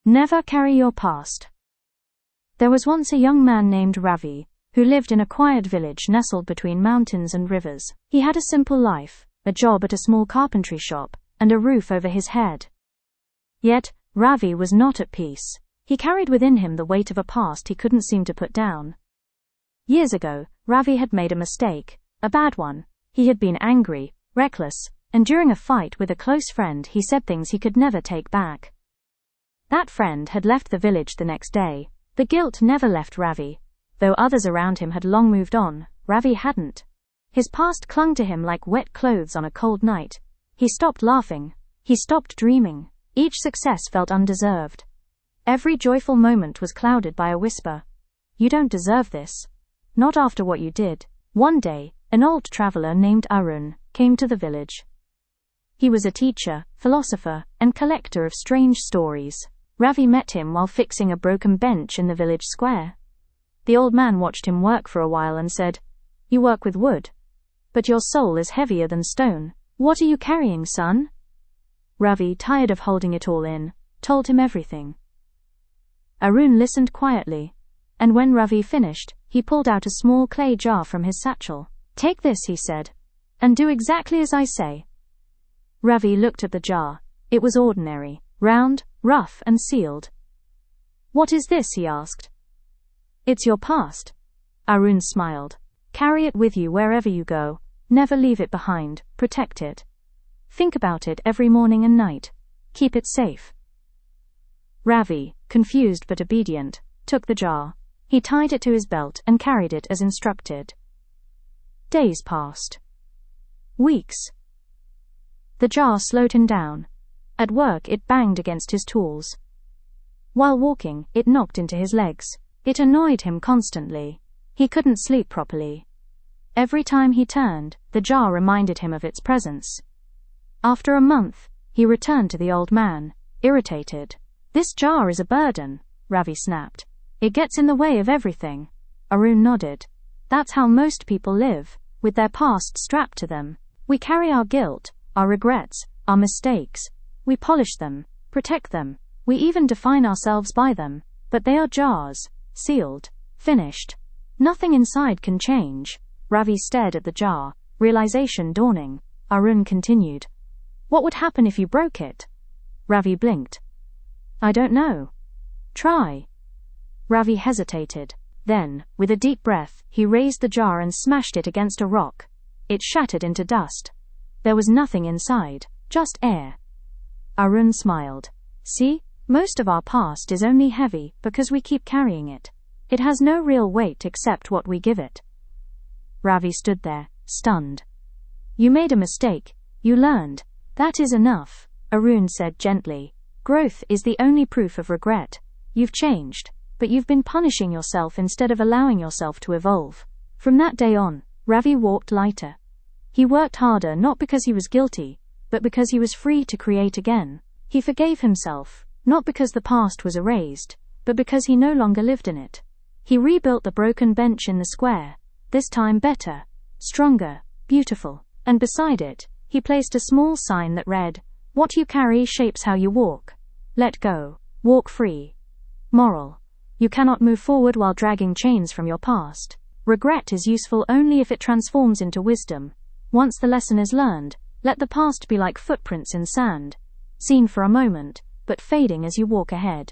Never carry your past. There was once a young man named Ravi, who lived in a quiet village nestled between mountains and rivers. He had a simple life, a job at a small carpentry shop, and a roof over his head. Yet, Ravi was not at peace. He carried within him the weight of a past he couldn't seem to put down. Years ago, Ravi had made a mistake, a bad one. He had been angry, reckless, and during a fight with a close friend he said things he could never take back. That friend had left the village the next day. The guilt never left Ravi. Though others around him had long moved on, Ravi hadn't. His past clung to him like wet clothes on a cold night. He stopped laughing. He stopped dreaming. Each success felt undeserved. Every joyful moment was clouded by a whisper. You don't deserve this. Not after what you did. One day, an old traveler named Arun came to the village. He was a teacher, philosopher, and collector of strange stories. Ravi met him while fixing a broken bench in the village square. The old man watched him work for a while and said, "You work with wood, but your soul is heavier than stone. What are you carrying, son?" Ravi, tired of holding it all in, told him everything. Arun listened quietly, and when Ravi finished, he pulled out a small clay jar from his satchel. "Take this," he said, "and do exactly as I say." Ravi looked at the jar. It was ordinary, round, rough, and sealed. "What is this?" he asked. "It's your past." Arun smiled. "Carry it with you wherever you go. Never leave it behind. Protect it. Think about it every morning and night. Keep it safe." Ravi, confused but obedient, took the jar. He tied it to his belt and carried it as instructed. Days passed. Weeks. The jar slowed him down. At work, it banged against his tools. While walking, it knocked into his legs. It annoyed him constantly. He couldn't sleep properly. Every time he turned, the jar reminded him of its presence. After a month, he returned to the old man, irritated. "This jar is a burden," Ravi snapped. "It gets in the way of everything." Arun nodded. "That's how most people live, with their past strapped to them. We carry our guilt, our regrets, our mistakes. We polish them, protect them, we even define ourselves by them, but they are jars, sealed, finished. Nothing inside can change." Ravi stared at the jar, realization dawning. Arun continued. "What would happen if you broke it?" Ravi blinked. "I don't know." "Try." Ravi hesitated. Then, with a deep breath, he raised the jar and smashed it against a rock. It shattered into dust. There was nothing inside, just air. Arun smiled. "See, most of our past is only heavy because we keep carrying it. It has no real weight except what we give it." Ravi stood there, stunned. "You made a mistake. You learned. That is enough," Arun said gently. "Growth is the only proof of regret. You've changed, but you've been punishing yourself instead of allowing yourself to evolve." From that day on, Ravi walked lighter. He worked harder not because he was guilty, but because he was free to create again. He forgave himself, not because the past was erased, but because he no longer lived in it. He rebuilt the broken bench in the square, this time better, stronger, beautiful, and beside it, he placed a small sign that read, "What you carry shapes how you walk. Let go. Walk free." Moral: you cannot move forward while dragging chains from your past. Regret is useful only if it transforms into wisdom. Once the lesson is learned, let the past be like footprints in sand, seen for a moment, but fading as you walk ahead.